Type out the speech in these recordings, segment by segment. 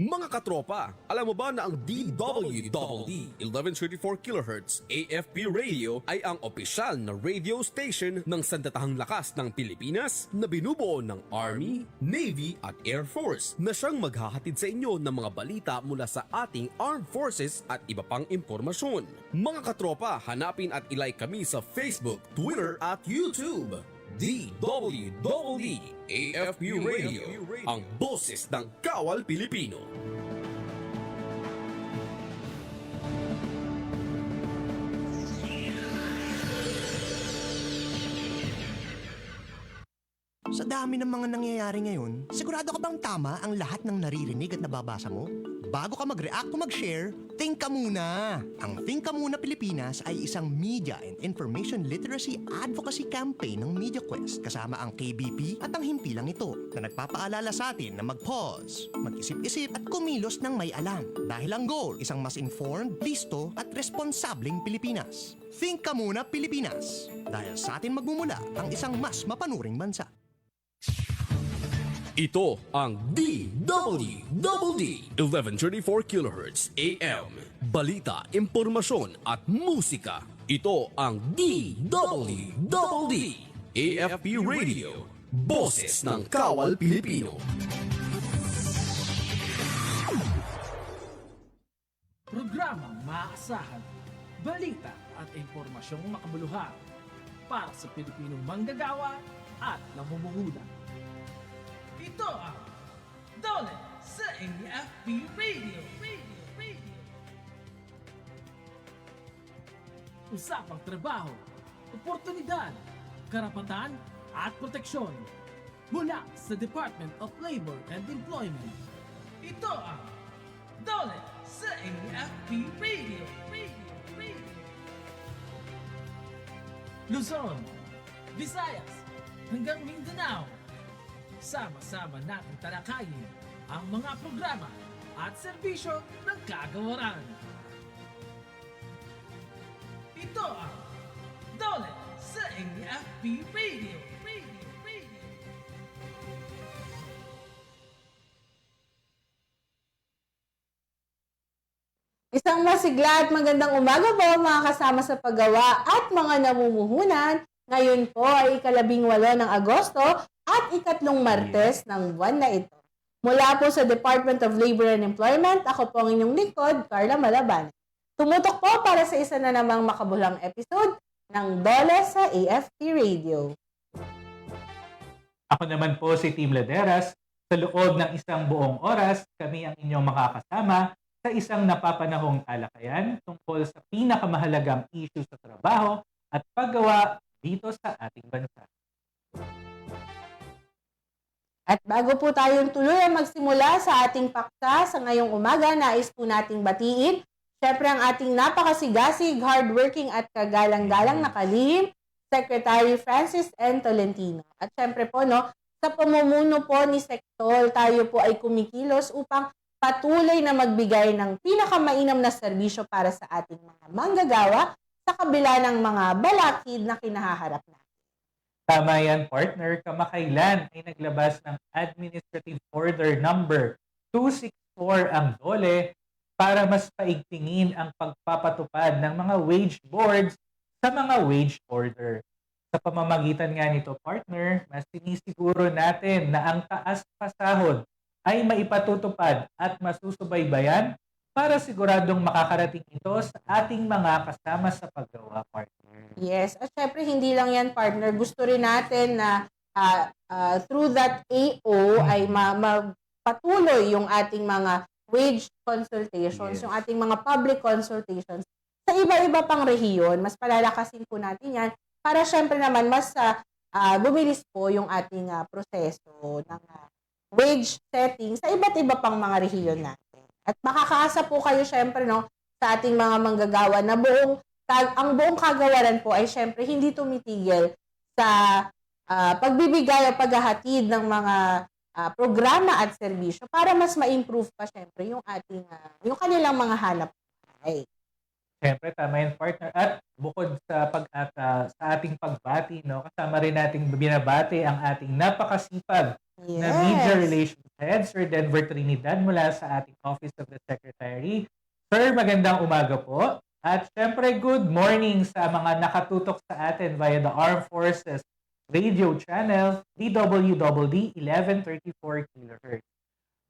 Mga katropa, alam mo ba na ang DWDD 1134 kHz AFP Radio ay ang opisyal na radio station ng Sandatahang Lakas ng Pilipinas na binubuo ng Army, Navy at Air Force na siyang maghahatid sa inyo ng mga balita mula sa ating Armed Forces at iba pang impormasyon. Mga katropa, hanapin at ilike kami sa Facebook, Twitter at YouTube. DWDD AFP Radio, ang boses ng Kawal Pilipino. Sa dami ng mga nangyayari ngayon, sigurado ka bang tama ang lahat ng naririnig at nababasa mo? Bago ka mag-react o mag-share, think ka muna! Ang Think Ka Muna Pilipinas ay isang media and information literacy advocacy campaign ng MediaQuest kasama ang KBP at ang himpilang ito na nagpapaalala sa atin na mag-pause, mag-isip-isip at kumilos ng may alam. Dahil ang goal, isang mas informed, listo at responsableng Pilipinas. Think Ka Muna Pilipinas! Dahil sa atin magmumula ang isang mas mapanuring bansa. Ito ang DWDD 1134 kHz AM. Balita, impormasyon at musika. Ito ang DWDD AFP Radio. Boses ng Kawal Pilipino. Programang maaasahan, balita at impormasyong makabuluhan para sa Pilipinong manggagawa at namumuhunan. Ito ang Dole sa AFP Radio. Usapang trabaho, oportunidad, karapatan at proteksyon mula sa Department of Labor and Employment. Ito ang Dole sa AFP Radio. Luzon, Visayas, hanggang Mindanao. Sama-sama nating talakayin ang mga programa at serbisyo ng kagawaran. Ito ang Dole sa AFP Radio. Isang masigla at magandang umaga po mga kasama sa paggawa at mga namumuhunan. Ngayon po ay ika-18 ng Agosto at ikatlong Martes ng buwan na ito. Mula po sa Department of Labor and Employment, ako po ang inyong lingkod, Carla Malaban. Tumutok po para sa isa na namang makabulang episode ng Dole sa AFP Radio. Ako naman po si Team Laderas. Sa loob ng isang buong oras, kami ang inyong makakasama sa isang napapanahong talakayan tungkol sa pinakamahalagang issue sa trabaho at paggawa dito sa ating bansa. At bago po tayong tuluyan magsimula sa ating paksa sa ngayong umaga, nais po nating batiin syempre ang ating napakasigasig, hardworking at kagalang-galang na kalihim, Secretary Francis N. Tolentino. At syempre po, sa pamumuno po ni Sectol, tayo po ay kumikilos upang patuloy na magbigay ng pinakamainam na serbisyo para sa ating mga manggagawa sa kabila ng mga balakid na kinahaharap natin. Tama yan, partner. Kamakailan ay naglabas ng Administrative Order Number 264 ang DOLE para mas paigtingin ang pagpapatupad ng mga wage boards sa mga wage order. Sa pamamagitan nga nito, partner, mas sinisiguro natin na ang taas pasahod ay maipatutupad at masusubaybayan para siguradong makakarating ito sa ating mga kasama sa paggawa, partner. Yes, at syempre hindi lang yan, partner. Gusto rin natin na through that AO ay patuloy yung ating mga wage consultations, yung ating mga public consultations sa iba-iba pang rehiyon. Mas palalakasin po natin yan para syempre naman mas bumilis po yung ating proseso ng wage setting sa iba't iba pang mga rehiyon natin. At makakaasa po kayo syempre sa ating mga manggagawa na ang buong kagawaran po ay syempre hindi tumitigil sa pagbibigay o paghahatid ng mga programa at serbisyo para mas ma-improve pa syempre yung ating yung kanilang mga hanap buhay. Siyempre, tama yan, partner. At bukod sa sa ating pagbati, kasama rin nating binabati ang ating napakasipag na Media Relations Head, Sir Denver Trinidad mula sa ating Office of the Secretary. Sir, magandang umaga po. At syempre, good morning sa mga nakatutok sa atin via the Armed Forces Radio Channel, DWDD 1134 kHz.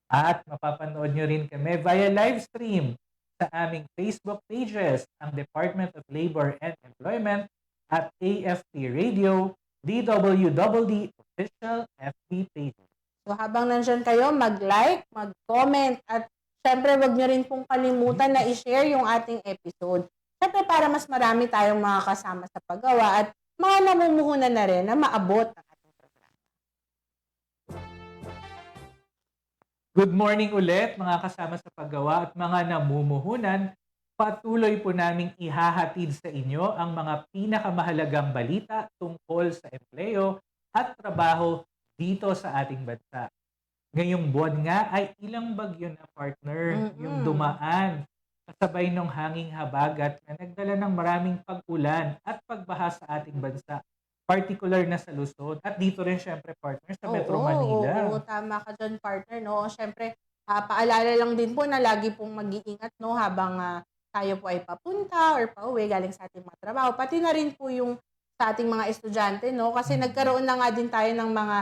At mapapanood nyo rin kami via live stream sa aming Facebook pages, ang Department of Labor and Employment at AFP Radio, DWDD Official FB pages. So habang nandyan kayo, mag-like, mag-comment, at syempre wag nyo rin pong kalimutan na i-share yung ating episode. Syempre para mas marami tayong mga kasama sa paggawa at mga namumuhunan na rin na maabot ang ating programa. Good morning ulit mga kasama sa paggawa at mga namumuhunan. Patuloy po naming ihahatid sa inyo ang mga pinakamahalagang balita tungkol sa empleo at trabaho dito sa ating bansa. Ngayong buwan nga ay ilang bagyo na, partner, yung dumaan kasabay ng hanging habagat na nagdala ng maraming pag-ulan at pagbaha sa ating bansa, particular na sa Luzon at dito rin syempre, partner, sa Metro Manila. Oo, tama ka dyan, partner. No? Syempre, paalala lang din po na lagi pong mag-iingat no, habang tayo po ay papunta or pauwi galing sa ating mga trabaho. Pati na rin po yung sa ating mga estudyante, no? Kasi nagkaroon na nga din tayo ng mga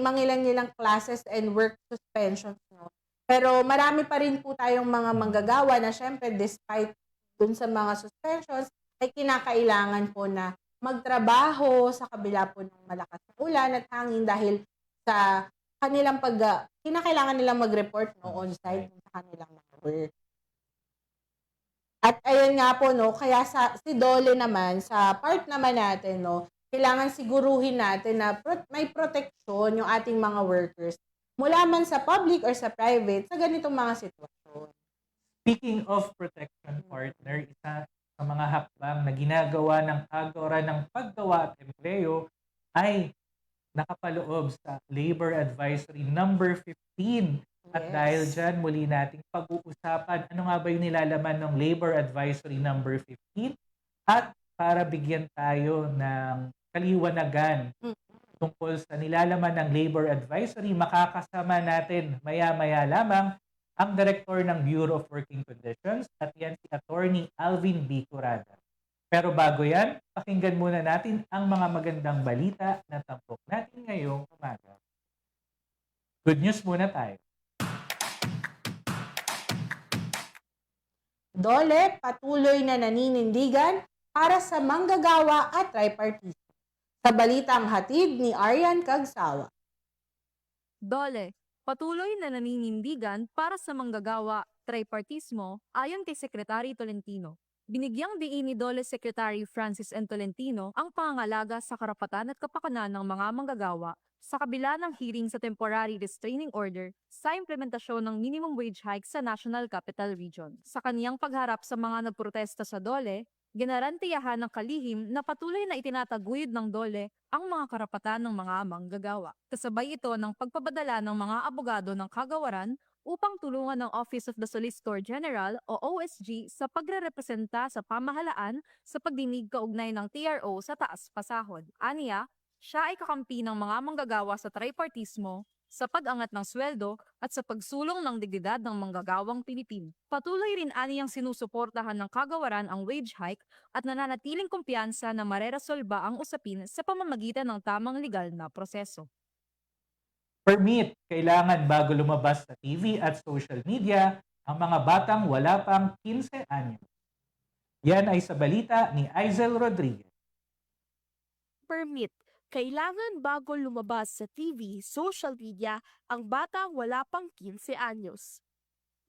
mangilang-ilang classes and work suspensions, no? Pero marami pa rin po tayong mga manggagawa na syempre despite dun sa mga suspensions ay kinakailangan po na magtrabaho sa kabila po ng malakas na ulan at hangin dahil sa kanilang kinakailangan nilang mag-report no, on-site sa kanilang mga work. At ayun nga po, no, kaya si Dole naman, sa part naman natin, no, kailangan siguruhin natin na may proteksyon yung ating mga workers mula man sa public or sa private sa ganitong mga sitwasyon. Speaking of protection, partner, isa sa mga hakbang na ginagawa ng Agora ng Paggawa at Empleo ay nakapaloob sa Labor Advisory number 15. At dahil dyan, muli nating pag-uusapan ano nga ba yung nilalaman ng Labor Advisory number 15 at para bigyan tayo ng kaliwanagan tungkol sa nilalaman ng Labor Advisory, makakasama natin maya-maya lamang ang Director ng Bureau of Working Conditions at yan si Attorney Alvin B. Curada. Pero bago yan, pakinggan muna natin ang mga magandang balita na tampok natin ngayong umaga. Good news muna tayo. Dole, patuloy na naninindigan para sa manggagawa at tripartite. Sa balitang hatid ni Arian Cagsawa. Dole, patuloy na naninindigan para sa manggagawa, tripartismo, ayon kay Secretary Tolentino. Binigyang diin ni Dole Secretary Francis N. Tolentino ang pangangalaga sa karapatan at kapakanan ng mga manggagawa sa kabila ng hearing sa Temporary Restraining Order sa implementasyon ng minimum wage hike sa National Capital Region. Sa kaniyang pagharap sa mga nagprotesta sa Dole, ginarantiyahan ng kalihim na patuloy na itinataguyod ng Dole ang mga karapatan ng mga manggagawa. Kasabay ito ng pagpapadala ng mga abogado ng kagawaran upang tulungan ng Office of the Solicitor General o OSG sa pagrerepresenta sa pamahalaan sa pagdinig kaugnay ng TRO sa taas pasahod. Aniya, siya ay kakampi ng mga manggagawa sa tripartismo, sa pag-angat ng sweldo at sa pagsulong ng dignidad ng manggagawang Pilipino. Patuloy rin aniyang sinusuportahan ng kagawaran ang wage hike at nananatiling kumpiyansa na mareresolba ang usapin sa pamamagitan ng tamang legal na proseso. Permit, kailangan bago lumabas sa TV at social media ang mga batang wala pang 15 anyo. Yan ay sa balita ni Aizel Rodriguez. Permit, kailangan bago lumabas sa TV, social media, ang batang wala pang 15 anyos.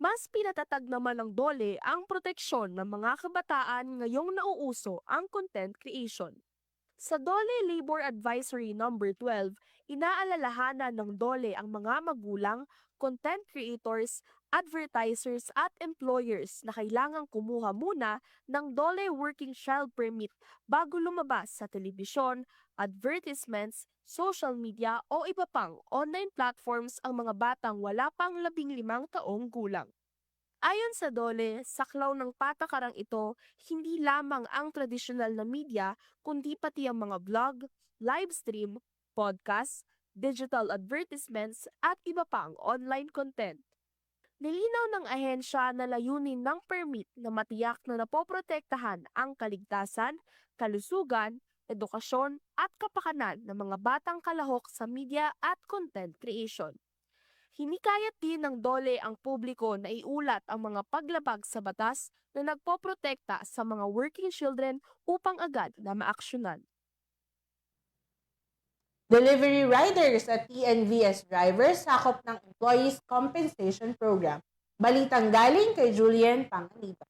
Mas pinatatag naman ng Dole ang proteksyon ng mga kabataan ngayong nauuso ang content creation. Sa Dole Labor Advisory number 12, inaalalahanan ng Dole ang mga magulang, content creators, advertisers at employers na kailangang kumuha muna ng Dole Working Child Permit bago lumabas sa telebisyon, advertisements, social media o iba pang online platforms ang mga batang wala pang 15 taong gulang. Ayon sa Dole, saklaw ng patakarang ito, hindi lamang ang tradisyonal na media, kundi pati ang mga vlog, live stream, podcast, digital advertisements at iba pang online content. Nilinaw ng ahensya na layunin ng permit na matiyak na napoprotektahan ang kaligtasan, kalusugan, edukasyon at kapakanan ng mga batang kalahok sa media at content creation. Hinikayat din ng DOLE ang publiko na iulat ang mga paglabag sa batas na nagpoprotekta sa mga working children upang agad na maaksyonan. Delivery riders at TNVS drivers sakop ng Employees Compensation Program. Balitang galing kay Julian Pangaliban.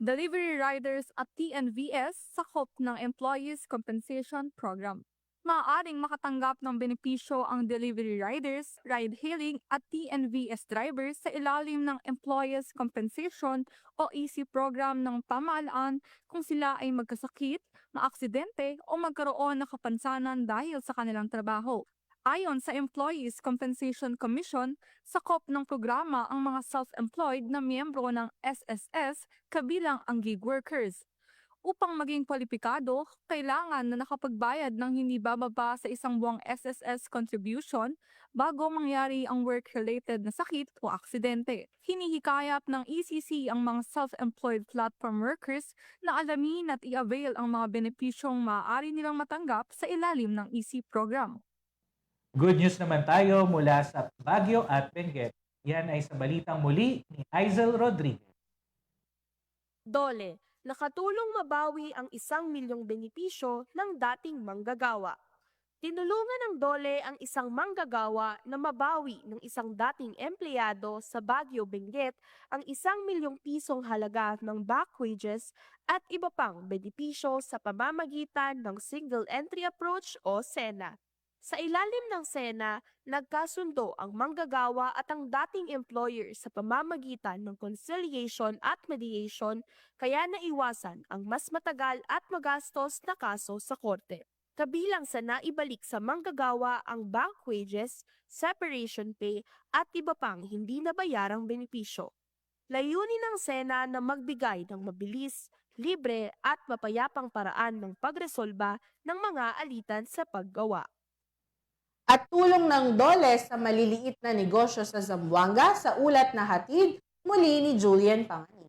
Delivery riders at TNVS sakop ng Employees Compensation Program. Maaaring makatanggap ng benepisyo ang delivery riders, ride-hailing at TNVS drivers sa ilalim ng Employees Compensation o EC program ng pamahalaan kung sila ay magkasakit, maaksidente o magkaroon ng kapansanan dahil sa kanilang trabaho. Ayon sa Employees Compensation Commission, sakop ng programa ang mga self-employed na miyembro ng SSS kabilang ang gig workers. Upang maging kwalipikado, kailangan na nakapagbayad ng hindi bababa sa isang buwang SSS contribution bago mangyari ang work-related na sakit o aksidente. Hinihikayat ng ECC ang mga self-employed platform workers na alamin at i-avail ang mga benepisyong maaari nilang matanggap sa ilalim ng EC program. Good news naman tayo mula sa Baguio at Benguet. Yan ay sa balitang muli ni Aizel Rodriguez. DOLE, nakatulong mabawi ang 1 milyong benepisyo ng dating manggagawa. Tinulungan ng DOLE ang isang manggagawa na mabawi ng isang dating empleyado sa Baguio, Benguet ang 1 milyong pisong halaga ng back wages at iba pang benepisyo sa pamamagitan ng Single Entry Approach o SENA. Sa ilalim ng SENA, nagkasundo ang manggagawa at ang dating employer sa pamamagitan ng conciliation at mediation kaya naiwasan ang mas matagal at magastos na kaso sa korte. Kabilang sa naibalik sa manggagawa ang bank wages, separation pay at iba pang hindi nabayarang benepisyo. Layunin ng SENA na magbigay ng mabilis, libre at mapayapang paraan ng pagresolba ng mga alitan sa paggawa. At tulong ng DOLE sa maliliit na negosyo sa Zamboanga sa ulat na hatid muli ni Julian Pangaliban.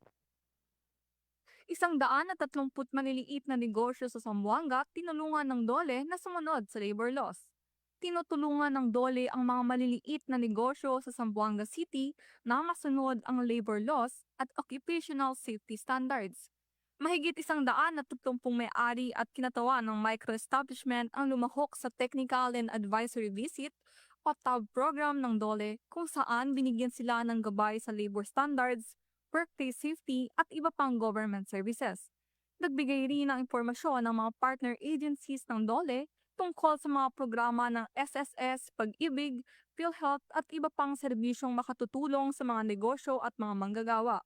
130 maliliit na negosyo sa Zamboanga tinulungan ng DOLE na sumunod sa labor laws. Tinutulungan ng DOLE ang mga maliliit na negosyo sa Zamboanga City na masunod ang labor laws at occupational safety standards. Mahigit 130 may-ari at kinatawan ng micro-establishment ang lumahok sa Technical and Advisory Visit o TAV program ng DOLE kung saan binigyan sila ng gabay sa labor standards, workplace safety at iba pang government services. Nagbigay rin ng impormasyon ng mga partner agencies ng DOLE tungkol sa mga programa ng SSS, Pag-ibig, PhilHealth at iba pang serbisyong makatutulong sa mga negosyo at mga manggagawa.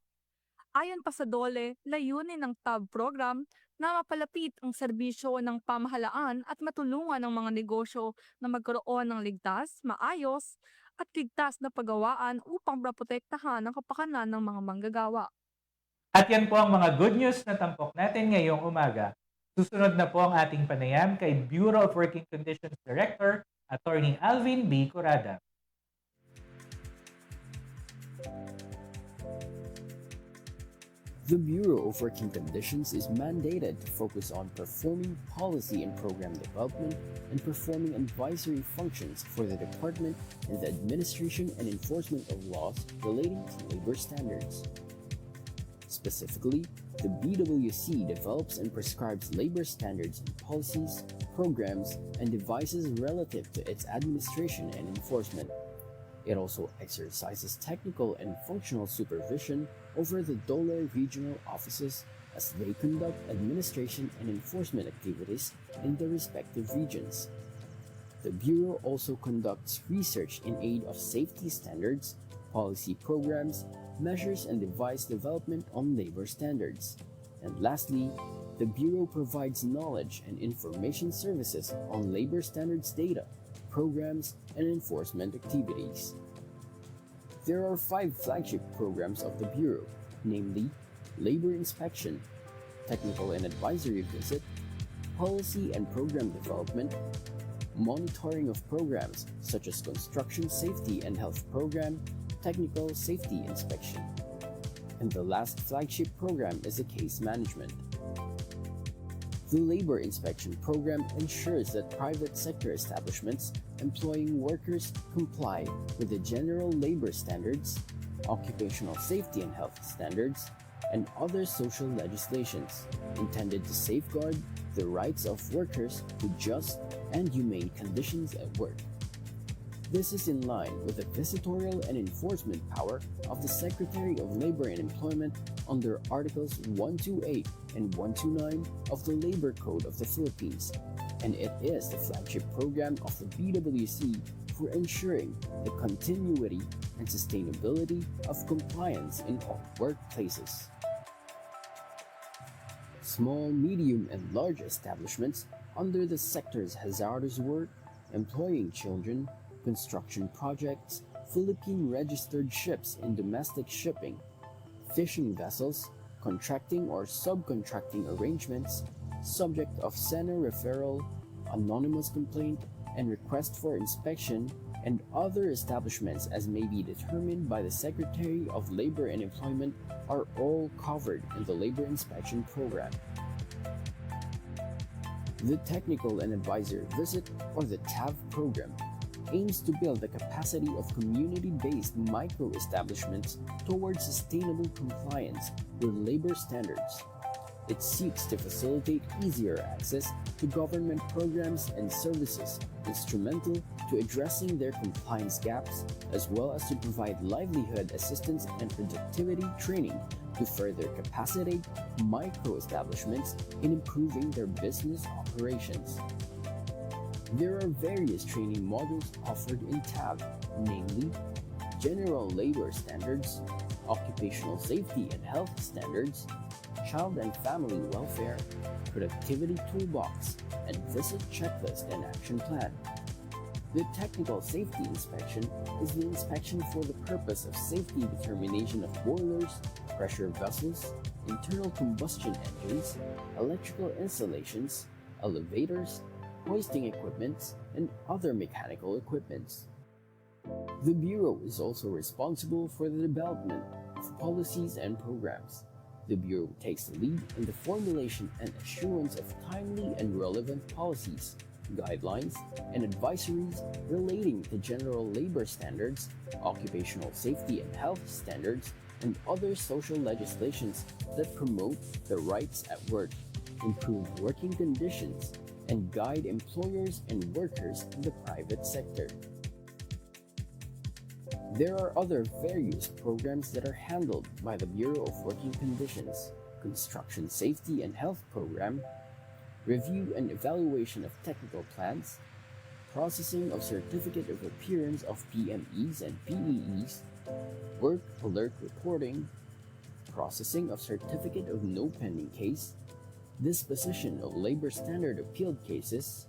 Ayon pa sa DOLE, layunin ng TAV program na mapalapit ang serbisyo ng pamahalaan at matulungan ang mga negosyo na magkaroon ng ligtas, maayos at ligtas na paggawaan upang maprotektahan ang kapakanan ng mga manggagawa. At yan po ang mga good news na tampok natin ngayong umaga. Susunod na po ang ating panayam kay Bureau of Working Conditions Director, Attorney Alvin B. Curada. The Bureau of Working Conditions is mandated to focus on performing policy and program development and performing advisory functions for the Department in the administration and enforcement of laws relating to labor standards. Specifically, the BWC develops and prescribes labor standards and policies, programs, and devices relative to its administration and enforcement. It also exercises technical and functional supervision over the DOLE regional offices as they conduct administration and enforcement activities in the respective regions. The Bureau also conducts research in aid of safety standards, policy programs, measures and device development on labor standards. And lastly, the Bureau provides knowledge and information services on labor standards data, programs, and enforcement activities. There are 5 flagship programs of the Bureau, namely Labor Inspection, Technical and Advisory Visit, Policy and Program Development, monitoring of programs such as construction safety and health program, technical safety inspection. And the last flagship program is the case management. The labor inspection program ensures that private sector establishments employing workers comply with the general labor standards, occupational safety and health standards, and other social legislations intended to safeguard the rights of workers to just and humane conditions at work. This is in line with the visitorial and enforcement power of the Secretary of Labor and Employment under Articles 128 and 129 of the Labor Code of the Philippines, and it is the flagship program of the BWC for ensuring the continuity and sustainability of compliance in all workplaces. Small, medium, and large establishments under the sector's hazardous work, employing children, construction projects, Philippine-registered ships in domestic shipping, fishing vessels, contracting or subcontracting arrangements, subject of SENA referral, anonymous complaint, and request for inspection, and other establishments as may be determined by the Secretary of Labor and Employment are all covered in the Labor Inspection Program. The Technical and Advisory Visit, or the TAV program, aims to build the capacity of community-based micro-establishments towards sustainable compliance with labor standards. It seeks to facilitate easier access to government programs and services instrumental to addressing their compliance gaps, as well as to provide livelihood assistance and productivity training to further capacitate micro-establishments in improving their business operations. There are various training modules offered in TAB, namely General Labor Standards, Occupational Safety and Health Standards, Child and Family Welfare, Productivity Toolbox, and Visit Checklist and Action Plan. The Technical Safety Inspection is the inspection for the purpose of safety determination of boilers, pressure vessels, internal combustion engines, electrical installations, elevators, hoisting equipments, and other mechanical equipments. The Bureau is also responsible for the development of policies and programs. The Bureau takes the lead in the formulation and assurance of timely and relevant policies, guidelines, and advisories relating to general labor standards, occupational safety and health standards, and other social legislations that promote the rights at work, improve working conditions, and guide employers and workers in the private sector. There are other various programs that are handled by the Bureau of Working Conditions: Construction Safety and Health Program, Review and Evaluation of Technical Plans, Processing of Certificate of Appearance of PMEs and PEEs, Work Alert Reporting, Processing of Certificate of No Pending Case, Disposition of Labor Standard Appealed Cases,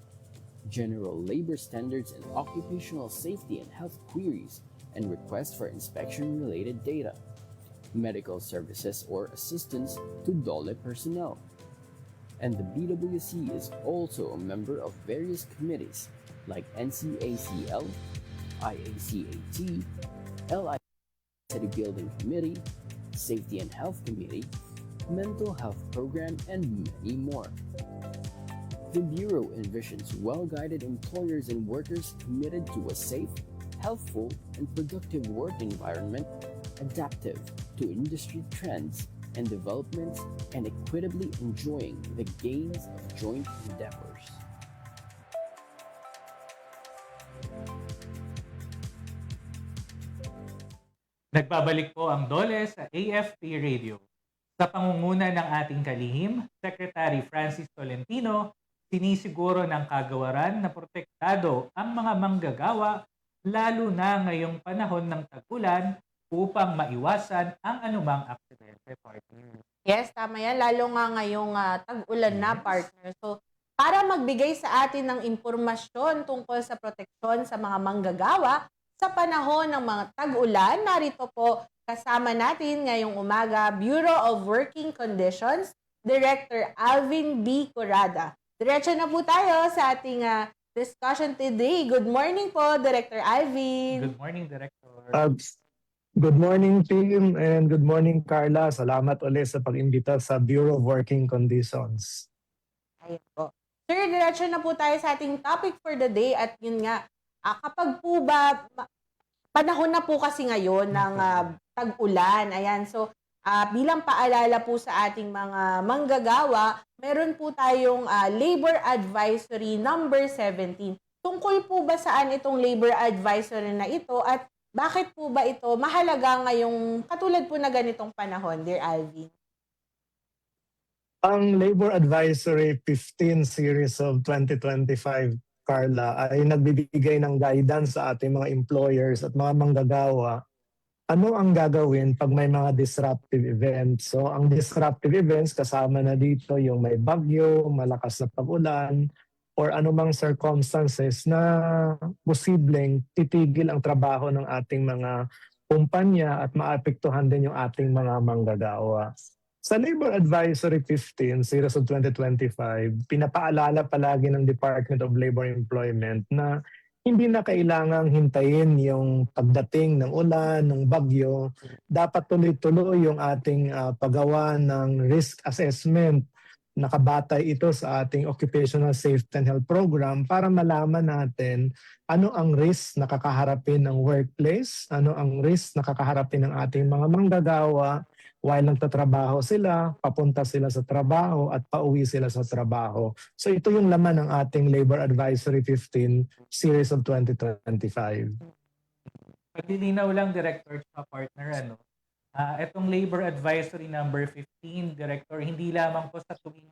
General Labor Standards and Occupational Safety and Health Queries and Requests for Inspection-related data, Medical Services or Assistance to DOLE personnel. And the BWC is also a member of various committees like NCACL, IACAT, LI City Building Committee, Safety and Health Committee, Mental Health Program, and many more. The Bureau envisions well-guided employers and workers committed to a safe, healthful, and productive work environment, adaptive to industry trends and developments, and equitably enjoying the gains of joint endeavors. Nagbabalik po ang DOLE sa AFP Radio. Sa pangunguna ng ating kalihim, Secretary Francis Tolentino, sinisiguro ng kagawaran na protektado ang mga manggagawa lalo na ngayong panahon ng tag-ulan upang maiwasan ang anumang aksidente, partner. Yes, tama yan. Lalo nga ngayong tag-ulan na, partner. So, para magbigay sa atin ng impormasyon tungkol sa proteksyon sa mga manggagawa sa panahon ng mga tag-ulan, narito po kasama natin ngayong umaga, Bureau of Working Conditions, Director Alvin B. Corrada. Diretso na po tayo sa ating discussion today. Good morning po, Director Alvin. Good morning, Director. Good morning, team, and good morning, Carla. Salamat ulit sa pag-imbita sa Bureau of Working Conditions. Ayun po. Sir, diretso na po tayo sa ating topic for the day at yun nga, kapag po ba, panahon na po kasi ngayon ng tag-ulan, ayan, so bilang paalala po sa ating mga manggagawa, meron po tayong Labor Advisory number 17. Tungkol po ba saan itong Labor Advisory na ito at bakit po ba ito mahalaga ngayong katulad po na ganitong panahon, Dear Alvin? Ang Labor Advisory 15 series of 2025, Carla, ay nagbibigay ng guidance sa ating mga employers at mga manggagawa. Ano ang gagawin pag may mga disruptive events? So ang disruptive events kasama na dito yung may bagyo, malakas na pag-ulan, or anumang circumstances na posibleng titigil ang trabaho ng ating mga kumpanya at maapektuhan din yung ating mga manggagawa. Sa Labor Advisory 15, Series of 2025, pinapaalala palagi ng Department of Labor and Employment na hindi na kailangang hintayin yung pagdating ng ulan, ng bagyo. Dapat tuloy-tuloy yung ating paggawa ng risk assessment. Nakabatay ito sa ating Occupational Safety and Health Program para malaman natin ano ang risk na kakaharapin ng workplace, ano ang risk na kakaharapin ng ating mga manggagawa while nagtatrabaho sila, papunta sila sa trabaho at pauwi sila sa trabaho. So ito yung laman ng ating Labor Advisory 15 Series of 2025. Paglilinaw lang, Director at partner, itong Labor Advisory number 15, Director, hindi lamang po sa tuwing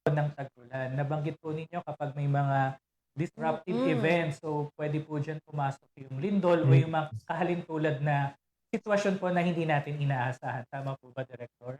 ng tag-ulan. Nabanggit po ninyo kapag may mga disruptive events, so pwede po dyan pumasok yung lindol o yung mga kahalintulad na sitwasyon po na hindi natin inaasahan. Tama po ba, Director?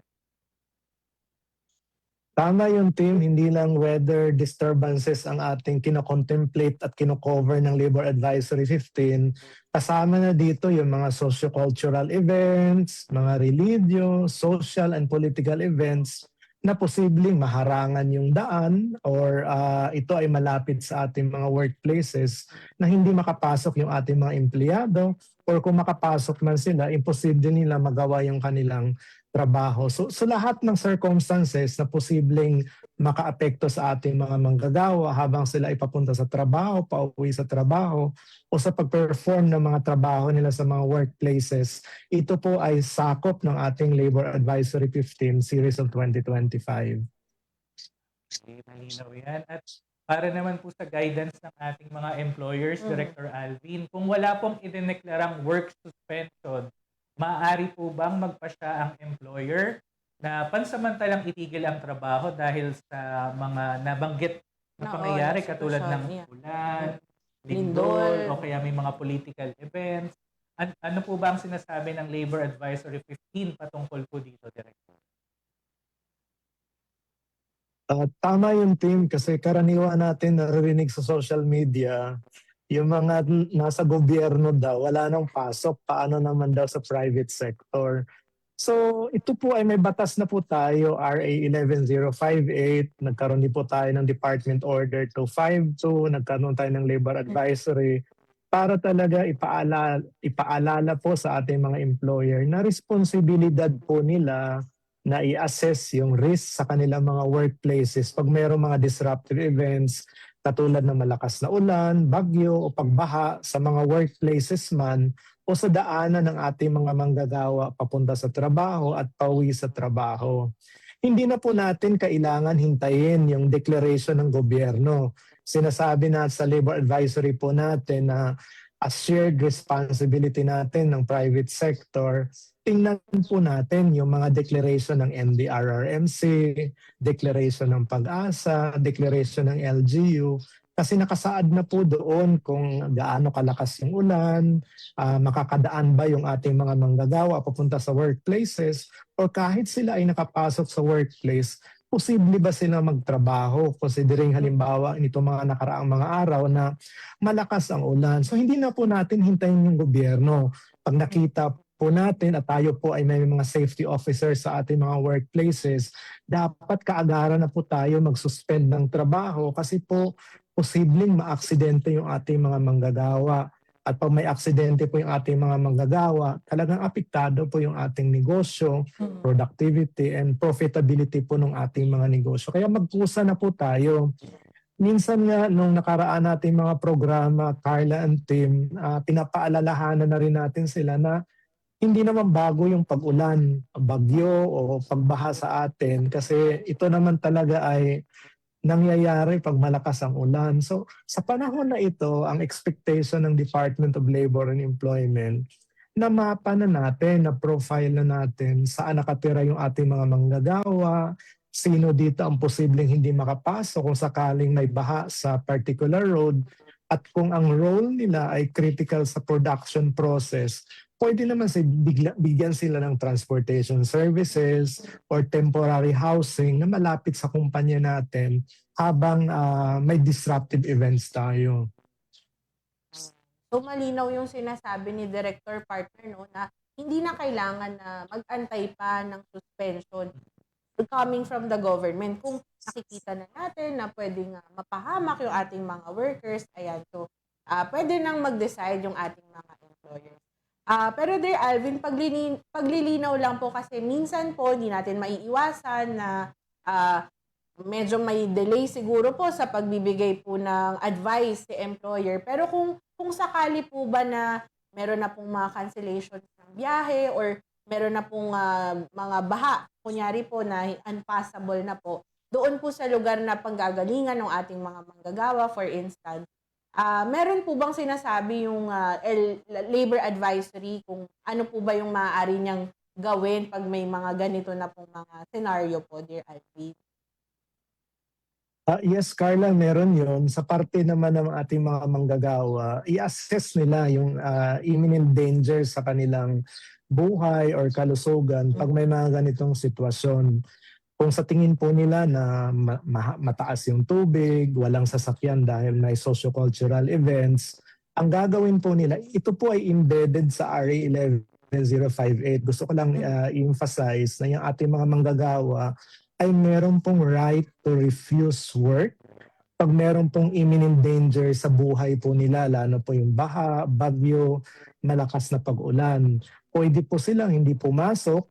Tama yung team, hindi lang weather disturbances ang ating kinocontemplate at kinocover ng Labor Advisory 15. Kasama na dito yung mga socio-cultural events, mga religious, social and political events na posibleng maharangan yung daan or ito ay malapit sa ating mga workplaces na hindi makapasok yung ating mga empleyado or kung makapasok man sila, imposible nila magawa yung kanilang trabaho. So lahat ng circumstances na posibleng makaapekto sa ating mga manggagawa habang sila ay papunta sa trabaho, pauwi sa trabaho, o sa pag-perform ng mga trabaho nila sa mga workplaces, ito po ay sakop ng ating Labor Advisory 15 Series of 2025. Malinaw yan. At para naman po sa guidance ng ating mga employers, Director Alvin, kung wala pong idineklarang work suspension, maaari po bang magpasya ang employer na pansamantalang itigil ang trabaho dahil sa mga nabanggit na pangyayari katulad ng ulan, lindol, o kaya may mga political events? Ano po ba ang sinasabi ng Labor Advisory 15 patungkol po dito, Director? Tama yung team kasi karaniwan natin naririnig sa social media yung mga nasa gobyerno daw, wala nang pasok, paano naman daw sa private sector. So ito po ay may batas na po tayo, RA 11058, nagkaroon din po tayo ng Department Order 252, nagkaroon tayo ng Labor Advisory para talaga ipaalala po sa ating mga employer na responsibilidad po nila na i-assess yung risk sa kanilang mga workplaces pag mayroong mga disruptive events katulad ng malakas na ulan, bagyo o pagbaha sa mga workplaces man o sa daanan ng ating mga manggagawa papunta sa trabaho at pauwi sa trabaho. Hindi na po natin kailangan hintayin yung declaration ng gobyerno. Sinasabi na sa Labor Advisory po natin na as shared responsibility natin ng private sector, tingnan po natin yung mga declaration ng NDRRMC, declaration ng Pag-asa, declaration ng LGU, kasi nakasaad na po doon kung gaano kalakas yung ulan, makakadaan ba yung ating mga manggagawa papunta sa workplaces, o kahit sila ay nakapasok sa workplace, posible ba sila magtrabaho considering halimbawa nito mga nakaraang mga araw na malakas ang ulan. So hindi na po natin hintayin yung gobyerno. Pag nakita po natin at tayo po ay may mga safety officers sa ating mga workplaces, dapat kaagaran na po tayo mag-suspend ng trabaho kasi po posibleng maaksidente yung ating mga manggagawa. At pag may aksidente po yung ating mga manggagawa, talagang apektado po yung ating negosyo, productivity, and profitability po ng ating mga negosyo. Kaya magkusa na po tayo. Minsan nga, nung nakaraan nating mga programa, Carla and Tim, pinapaalalahanan na rin natin sila na hindi naman bago yung pag-ulan, bagyo o pagbaha sa atin kasi ito naman talaga ay nangyayari pag malakas ang ulan. So sa panahon na ito, ang expectation ng Department of Labor and Employment na mapa na natin, na profile na natin saan nakatira yung ating mga manggagawa, sino dito ang posibleng hindi makapasok kung sakaling may baha sa particular road, at kung ang role nila ay critical sa production process, pwede naman bigyan sila ng transportation services or temporary housing na malapit sa kumpanya natin habang may disruptive events tayo. So malinaw yung sinasabi ni Director Partner, no, na hindi na kailangan na mag-antay pa ng suspension coming from the government. Kung nakikita na natin na pwedeng mapahamak yung ating mga workers, ayan, so pwede nang mag-decide yung ating mga employers. Pero Dear Alvin, paglilinaw lang po kasi minsan po hindi natin maiiwasan na medyo may delay siguro po sa pagbibigay po ng advice si employer. Pero kung sakali po ba na meron na pong mga cancellations ng biyahe or meron na pong mga baha, kunyari po na unpassable na po, doon po sa lugar na panggagalingan ng ating mga manggagawa, for instance, meron po bang sinasabi yung labor advisory kung ano po ba yung maaari niyang gawin pag may mga ganito na pong mga scenario po, Dear Alvin? Yes, Carla, meron yun. Sa parte naman ng ating mga manggagawa, i-assess nila yung imminent danger sa kanilang buhay or kalusugan pag may mga ganitong sitwasyon. Kung sa tingin po nila na mataas yung tubig, walang sasakyan dahil may socio-cultural events, ang gagawin po nila, ito po ay embedded sa RA 11058. Gusto ko lang emphasize na yung ating mga manggagawa ay meron pong right to refuse work pag meron pong imminent danger sa buhay po nila, lalo po yung baha, bagyo, malakas na pag-ulan. Pwede po silang hindi pumasok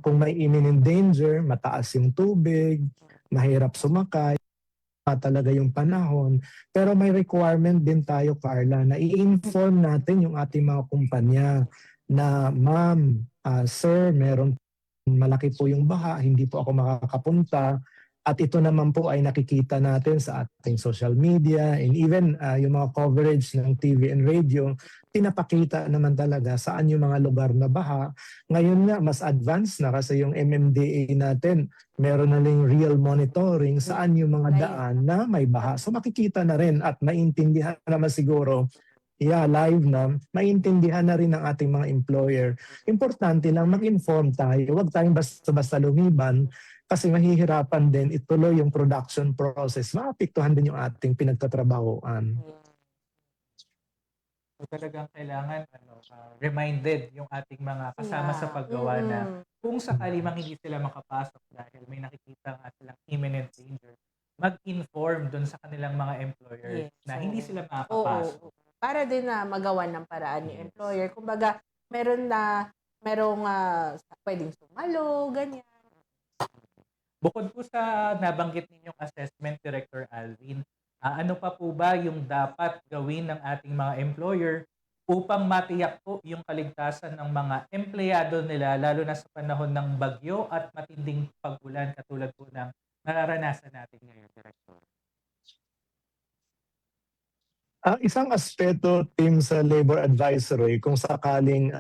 kung may imminent danger, mataas yung tubig, mahirap sumakay, talaga yung panahon. Pero may requirement din tayo, Carla, na i-inform natin yung ating mga kumpanya na, ma'am, sir, meron malaki po yung baha, hindi po ako makakapunta. At ito naman po ay nakikita natin sa ating social media and even yung mga coverage ng TV and radio, pinapakita naman talaga saan yung mga lugar na baha. Ngayon nga, mas advanced na kasi yung MMDA natin, meron na rin real monitoring saan yung mga daan na may baha. So makikita na rin at maintindihan naman siguro, live na, maintindihan na rin ng ating mga employer. Importante lang mag-inform tayo, huwag tayong basta-basta lumiban kasi mahihirapan din ituloy yung production process. Maapektuhan din yung ating pinagtatrabahoan. So talagang kailangan reminded yung ating mga kasama sa paggawa na kung sakali mang hindi sila makapasok dahil may nakikita nga silang imminent danger, mag-inform dun sa kanilang mga employers na hindi sila makakapasok. Para din na magawa ng paraan ni employer. Kumbaga, merong pwedeng sumalo, ganyan. Bukod po sa nabanggit ninyong assessment, Director Alvin, ano pa po ba yung dapat gawin ng ating mga employer upang matiyak po yung kaligtasan ng mga empleyado nila, lalo na sa panahon ng bagyo at matinding pag-ulan katulad po ng nararanasan natin ngayon, Director? Isang aspeto, team, sa labor advisory, kung sakaling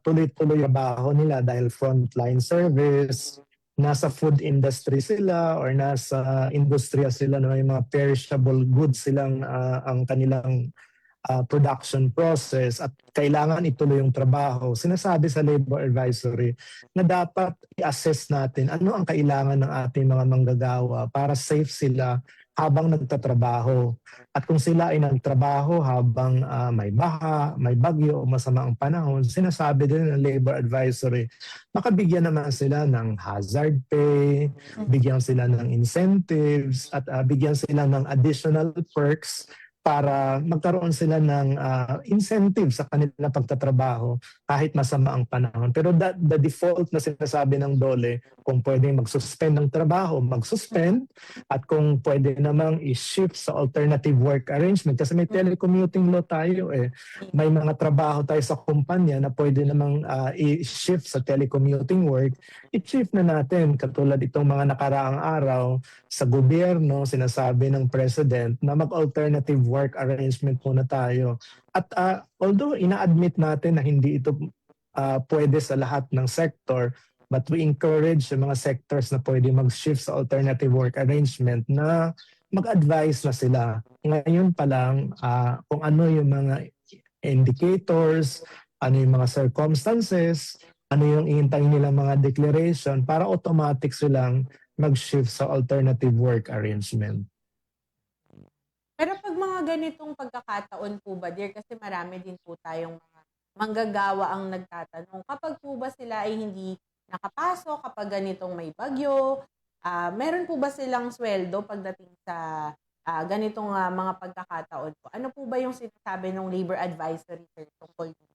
tuloy-tuloy ang trabaho nila dahil frontline service, nasa food industry sila or nasa industriya sila na may mga perishable goods silang ang kanilang production process at kailangan ituloy yung trabaho. Sinasabi sa labor advisory na dapat i-assess natin ano ang kailangan ng ating mga manggagawa para safe sila habang nagtatrabaho. At kung sila ay nagtrabaho habang may baha, may bagyo o masama ang panahon, sinasabi din ng labor advisory, makabigyan naman sila ng hazard pay, bigyan sila ng incentives, at bigyan sila ng additional perks para magkaroon sila ng incentive sa kanilang pagtatrabaho kahit masama ang panahon. Pero the default na sinasabi ng DOLE, kung pwede mag-suspend ng trabaho, mag-suspend, at kung pwede namang i-shift sa alternative work arrangement. Kasi may telecommuting law tayo eh. May mga trabaho tayo sa kumpanya na pwede namang i-shift sa telecommuting work. I-shift na natin, katulad itong mga nakaraang araw sa gobyerno, sinasabi ng president na mag-alternative work arrangement muna tayo. At although ina-admit natin na hindi ito pwede sa lahat ng sector, but we encourage sa mga sectors na pwede mag-shift sa alternative work arrangement na mag-advise na sila. Ngayon pa lang, kung ano yung mga indicators, ano yung mga circumstances, ano yung ihintayin nila mga declaration para automatic silang mag-shift sa alternative work arrangement. Pero pag mga ganitong pagkakataon po ba, dear, kasi marami din po tayong mga manggagawa ang nagtatanong, kapag po ba sila ay hindi nakapasok, kapag ganitong may bagyo, meron po ba silang sweldo pagdating sa ganitong mga pagkakataon po? Ano po ba yung sinasabi ng labor advisory, sir, tungkol dito?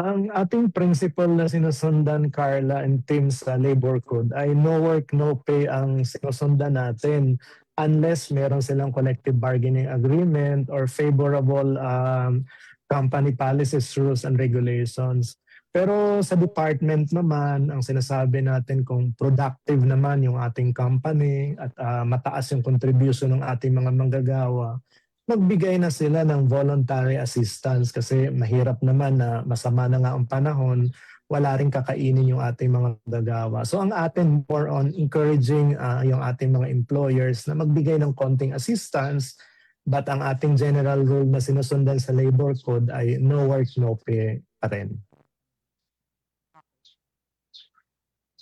Ang ating principle na sinusundan, Carla, and team sa labor code ay no work, no pay ang sinusundan natin unless meron silang collective bargaining agreement or favorable company policies, rules, and regulations. Pero sa department naman, ang sinasabi natin kung productive naman yung ating company at mataas yung contribution ng ating mga manggagawa, magbigay na sila ng voluntary assistance kasi mahirap naman na masama na nga ang panahon, wala rin kakainin yung ating mga manggagawa. So ang atin more on encouraging yung ating mga employers na magbigay ng konting assistance, but ang ating general rule na sinusundan sa labor code ay no work, no pay pa rin.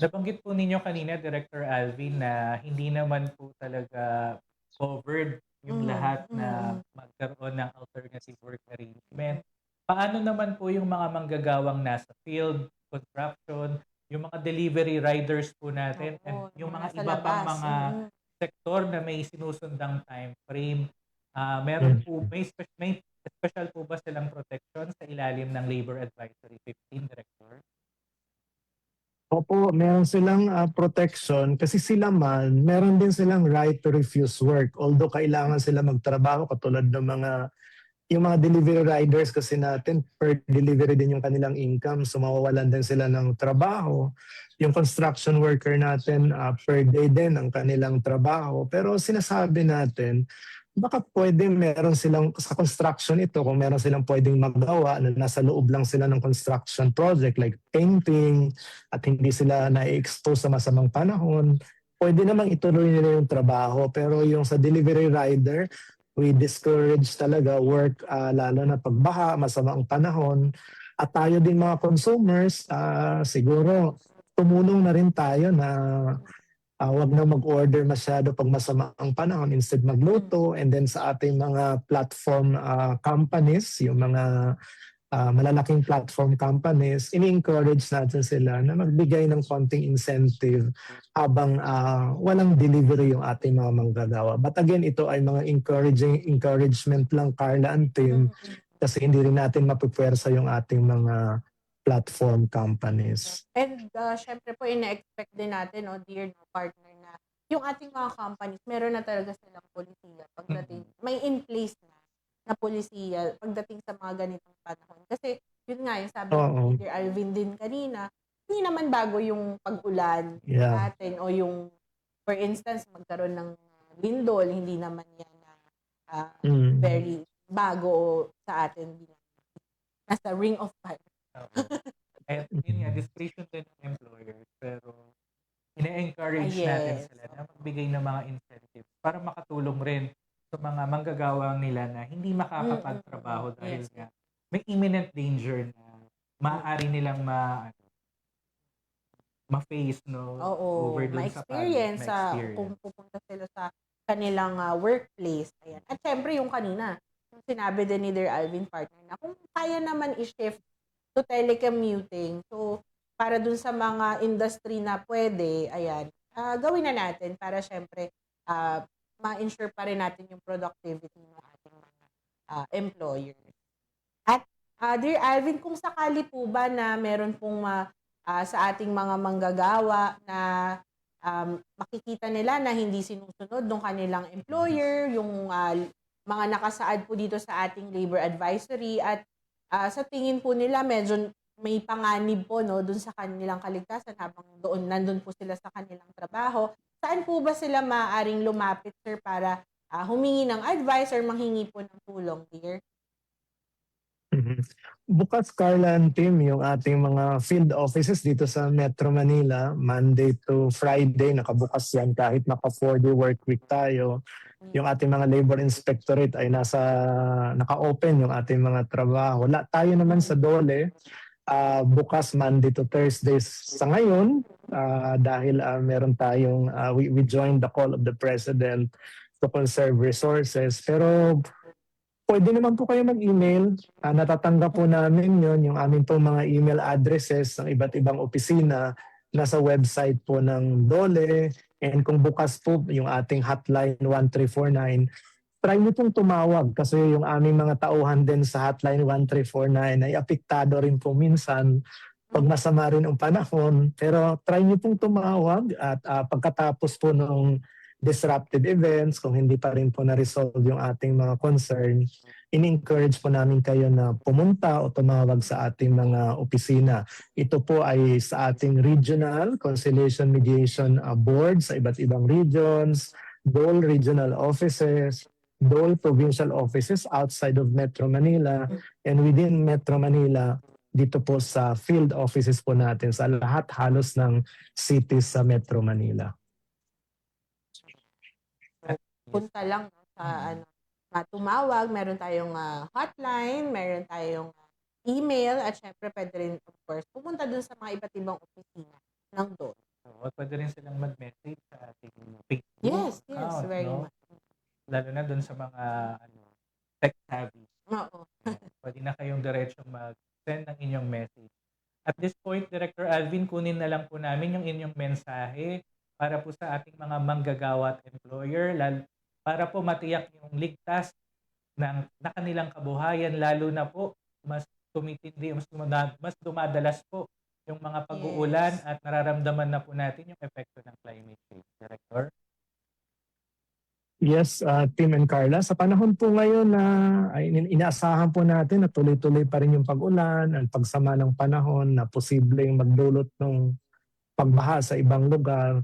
Nabanggit po ninyo kanina, Director Alvin, na hindi naman po talaga covered yung lahat na magkaroon ng alternative work arrangement. Paano naman po yung mga manggagawang nasa field, construction, yung mga delivery riders po natin, and yung mga iba pang mga sektor na may sinusundang time frame? Meron po, may special po ba silang protection sa ilalim ng Labor Advisory 15, Director? Opo, meron silang protection kasi sila man, meron din silang right to refuse work. Although kailangan sila magtrabaho katulad ng yung mga delivery riders kasi natin, per delivery din yung kanilang income. So mawawalan din sila ng trabaho. Yung construction worker natin, per day din ang kanilang trabaho. Pero sinasabi natin, baka pwede meron silang sa construction ito, kung meron silang pwedeng magawa na nasa loob lang sila ng construction project like painting at hindi sila na-expose sa masamang panahon, pwede namang ituloy nila yung trabaho. Pero yung sa delivery rider, we discourage talaga work lalo na pagbaha, masama ang panahon. At tayo din mga consumers, siguro tumulong na rin tayo na wag na mag-order masyado pag masama ang panahon, instead magluto. And then sa ating mga platform companies, yung mga malalaking platform companies, ini-encourage natin sila na magbigay ng konting incentive habang walang delivery yung ating mga manggagawa. But again, ito ay mga encouragement lang, Carla and team, kasi hindi rin natin mapupwersa yung ating mga platform companies. And syempre po, ina-expect din natin, dear partner, na yung ating mga companies, meron na talaga silang polisiya pagdating, may in place na polisiya pagdating sa mga ganitong panahon. Kasi yun nga, yung sabi ni Dear Alvin din kanina, hindi naman bago yung pag-ulan natin o yung, for instance, magkaroon ng lindol, hindi naman yan very bago sa atin. Nasa ring of fire. At yun nga, discretion din ng employers, pero ina-encourage natin sila na magbigay ng mga incentives para makatulong rin sa mga manggagawang nila na hindi makakapagtrabaho dahil nga may imminent danger na maaari nilang ma-face, no? Oo, Over dun sa ma-experience ma-experience. kung pupunta sila sa kanilang workplace. Ayan. At syempre yung kanina, yung sinabi din ni Dear Alvin partner na kung kaya naman i-shift to telecommuting. So, para dun sa mga industry na pwede, ayan, gawin na natin para syempre ma-ensure pa rin natin yung productivity ng ating mga employers. At Dear Alvin, kung sakali po ba na meron pong sa ating mga manggagawa na makikita nila na hindi sinusunod ng kanilang employer, yung mga nakasaad po dito sa ating labor advisory at sa tingin po nila medyo may panganib po no dun sa kanilang kaligtasan habang doon nandun po sila sa kanilang trabaho. Saan po ba sila maaaring lumapit, sir, para humingi ng advice or manghingi po ng tulong, dear? Mhm. Bukas, Carla and Tim, yung ating mga field offices dito sa Metro Manila, Monday to Friday, nakabukas yan kahit naka 4-day work week tayo. Yung ating mga labor inspectorate ay naka-open yung ating mga trabaho. Tayo naman sa Dole, bukas Monday to Thursdays sa ngayon dahil meron tayong, we joined the call of the President to conserve resources. Pero pwede naman po kayo mag-email. Natatanggap po namin yon yung aming po mga email addresses ng iba't ibang opisina nasa website po ng Dole. And kung bukas po yung ating hotline 1349, try nyo pong tumawag kasi yung aming mga tauhan din sa hotline 1349 ay apektado rin po minsan pag masama rin ang panahon. Pero try nyo pong tumawag at pagkatapos po ng disrupted events, kung hindi pa rin po na-resolve yung ating mga concern, in-encourage po namin kayo na pumunta o tumawag sa ating mga opisina. Ito po ay sa ating regional conciliation mediation board sa iba't ibang regions, DOL regional offices, DOL provincial offices outside of Metro Manila, and within Metro Manila, dito po sa field offices po natin sa lahat halos ng cities sa Metro Manila. Punta lang no, sa tumawag, meron tayong hotline, meron tayong email, at syempre pwede rin, of course, pumunta dun sa mga iba't ibang opisina ng DOL. So, pwede rin silang mag-message sa ating Facebook Yes, account, very no? much. Lalo na dun sa mga tech savvy. Oo. Pwede na kayong diretsong mag-send ng inyong message. At this point, Director Alvin, kunin na lang po namin yung inyong mensahe para po sa ating mga manggagawa at employer, para po matiyak yung ligtas na kanilang kabuhayan, lalo na po mas tumitindi, mas dumadalas po yung mga pag-uulan at nararamdaman na po natin yung epekto ng climate change. Director? Yes, Tim and Carla, sa panahon po ngayon na inaasahan po natin na tuloy-tuloy pa rin yung pag-ulan, ang pagsama ng panahon na posibleng magdulot ng pagbaha sa ibang lugar.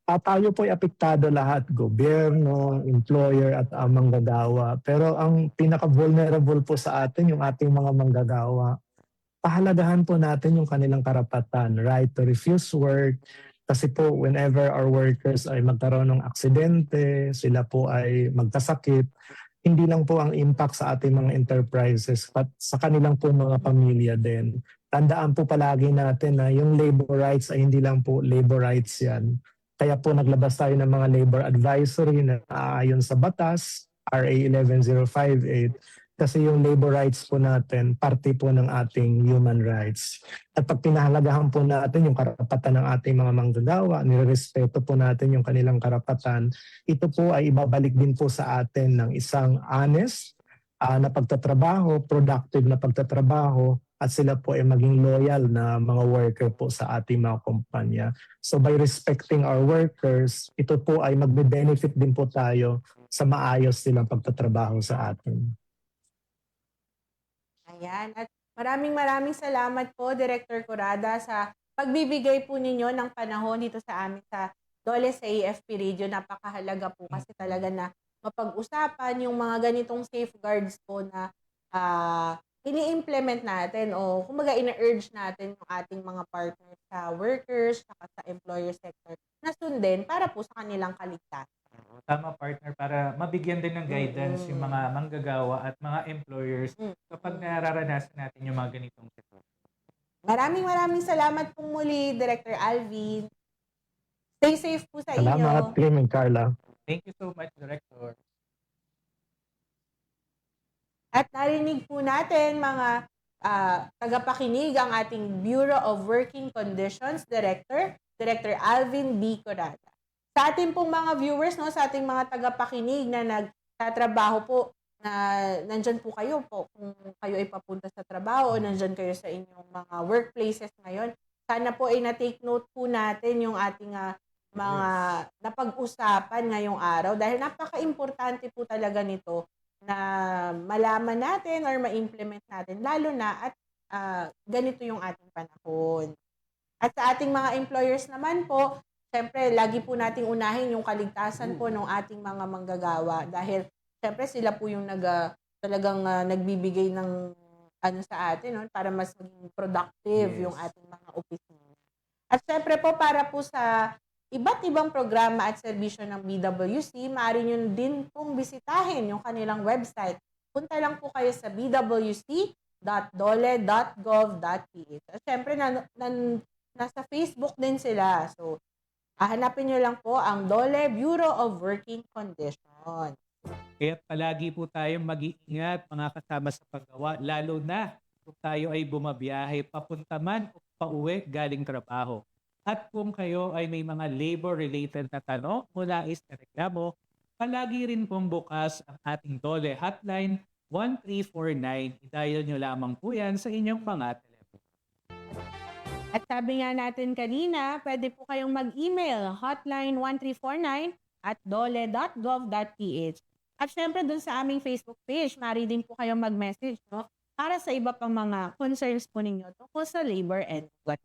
Tayo po ay apektado lahat, gobyerno, employer at manggagawa. Pero ang pinaka-vulnerable po sa atin yung ating mga manggagawa. Pahalagahan po natin yung kanilang karapatan, right to refuse work. Kasi po whenever our workers ay magkaroon ng aksidente, sila po ay magkasakit, hindi lang po ang impact sa ating mga enterprises, but sa kanilang po mga pamilya din. Tandaan po palagi natin na yung labor rights ay hindi lang po labor rights yan. Kaya po naglabas tayo ng mga labor advisory na ayon sa batas, RA 11058, kasi yung labor rights po natin, parte po ng ating human rights. At pag pinahalagahan po natin yung karapatan ng ating mga manggagawa, nirerespeto po natin yung kanilang karapatan, ito po ay ibabalik din po sa atin ng isang honest na pagtatrabaho, productive na pagtatrabaho, at sila po ay maging loyal na mga worker po sa ating mga kumpanya. So by respecting our workers, ito po ay magbe-benefit din po tayo sa maayos nilang pagtatrabaho sa atin. Ayan. At maraming salamat po, Director Curada, sa pagbibigay po ninyo ng panahon dito sa amin sa Dole sa AFP Radio. Napakahalaga po kasi talaga na mapag-usapan yung mga ganitong safeguards po na ini-implement natin o kumbaga ina-urge natin yung ating mga partners sa workers saka sa employer sector na sundin para po sa kanilang kaligtasan. Tama, partner, para mabigyan din ng guidance yung mga manggagawa at mga employers kapag nararanasan natin yung mga ganitong sitwasyon. Maraming salamat po muli, Director Alvin. Stay safe po sa Salamat, inyo. Kim and Carla. Thank you so much, Director. At narinig po natin mga tagapakinig ang ating Bureau of Working Conditions Director, Director Alvin B. Corrada. Sa ating pong mga viewers, no, sa ating mga tagapakinig na nagtatrabaho po, na nandyan po kayo po kung kayo ay papunta sa trabaho o nandyan kayo sa inyong mga workplaces ngayon. Sana po ay na-take note po natin yung ating mga napag-usapan ngayong araw dahil napaka-importante po talaga nito na malaman natin or ma-implement natin lalo na at ganito yung ating panahon. At sa ating mga employers naman po, siyempre lagi po nating unahin yung kaligtasan po ng ating mga manggagawa dahil siyempre sila po yung talagang nagbibigay ng ano sa atin, no, para mas maging productive yung ating mga opisina. At siyempre po para po sa iba't ibang programa at serbisyo ng BWC, maaari nyo din pong bisitahin yung kanilang website. Punta lang po kayo sa bwc.dole.gov.ph. At siyempre nasa Facebook din sila. So, hanapin nyo lang po ang DOLE Bureau of Working Conditions. Kaya palagi po tayong mag-iingat mga kasama sa paggawa, lalo na kung tayo ay bumabiyahe papunta man o pauwi galing trabaho. At kung kayo ay may mga labor-related na tanong o nais na reklamo, palagi rin pong bukas ang ating DOLE hotline 1349. I-dial nyo lamang po yan sa inyong mga telepono. At sabi nga natin kanina, pwede po kayong mag-email hotline1349@dole.gov.ph. At syempre dun sa aming Facebook page, maaari din po kayong mag-message, no? Para sa iba pang mga concerns po ninyo tungkol sa labor and what.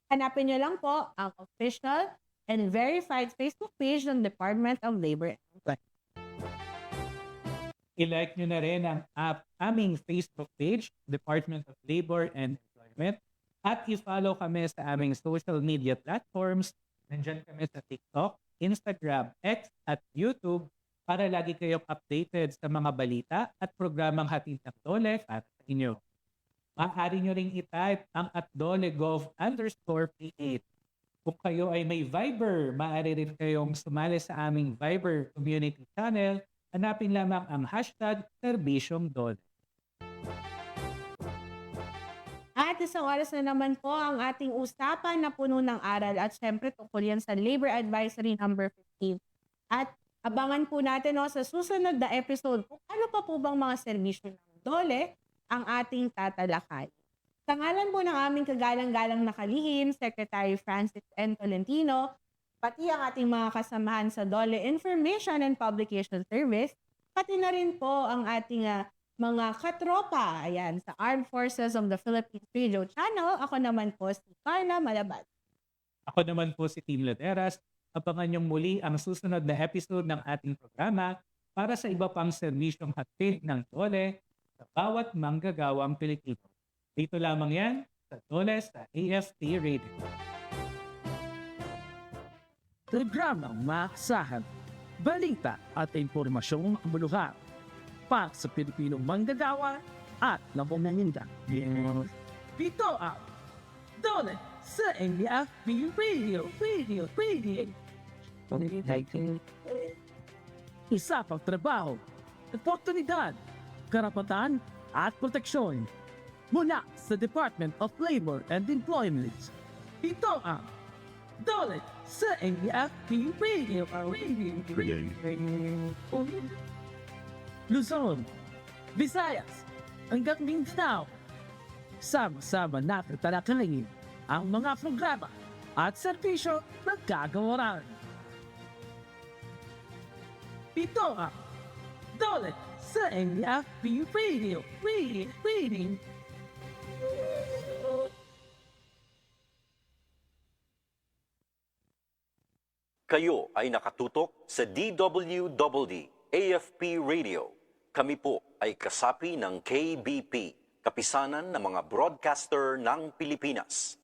Hanapin nyo lang po ang official and verified Facebook page ng Department of Labor and Employment. I-like nyo na rin ang aming Facebook page, Department of Labor and Employment. At i-follow kami sa aming social media platforms. Nandyan kami sa TikTok, Instagram, X at YouTube para lagi kayong updated sa mga balita at programang hatid ng DOLE para sa inyo. Maaari nyo ring i-type ang @dolegov_P8. Kung kayo ay may Viber, maaari rin kayong sumali sa aming Viber community channel. Hanapin lamang ang #Serbisyong DOLE. At isang oras na naman po ang ating usapan na puno ng aral at syempre tungkol yan sa Labor Advisory number 15. At abangan po natin sa susunod na episode kung ano pa po bang mga serbisyo ng DOLE ang ating tatalakay. Sa ngalan po ng aming kagalang-galang na kalihim, Secretary Francis N. Tolentino, pati ang ating mga kasamahan sa DOLE Information and Publication Service, pati na rin po ang ating mga katropa sa Armed Forces of the Philippines Radio Channel. Ako naman po si Carla Malabad. Ako naman po si Team Laderas. Abangan niyong muli ang susunod na episode ng ating programa para sa iba pang serbisyong hatid ng DOLE sa bawat manggagawang Pilipino. Dito lamang yan sa DOLE sa AFP Radio. Programang maasahan, balita at impormasyong kabuluhan para sa Pilipinong manggagawa at namumuninda. Ito ang DOLE sa AFP Radio. Isa pang trabaho, oportunidad, karapatan at proteksyon mula sa Department of Labor and Employment. Ito ang DOLE sa AFP Radio. Luzon, Visayas, hanggang Mindanao. Sama-sama natin talakayin ang mga programa at serbisyo ng kagawaran. Ito ang DOLE sa AFP Radio. Kayo ay nakatutok sa DWDD AFP Radio. Kami po ay kasapi ng KBP, Kapisanan ng mga Broadcaster ng Pilipinas.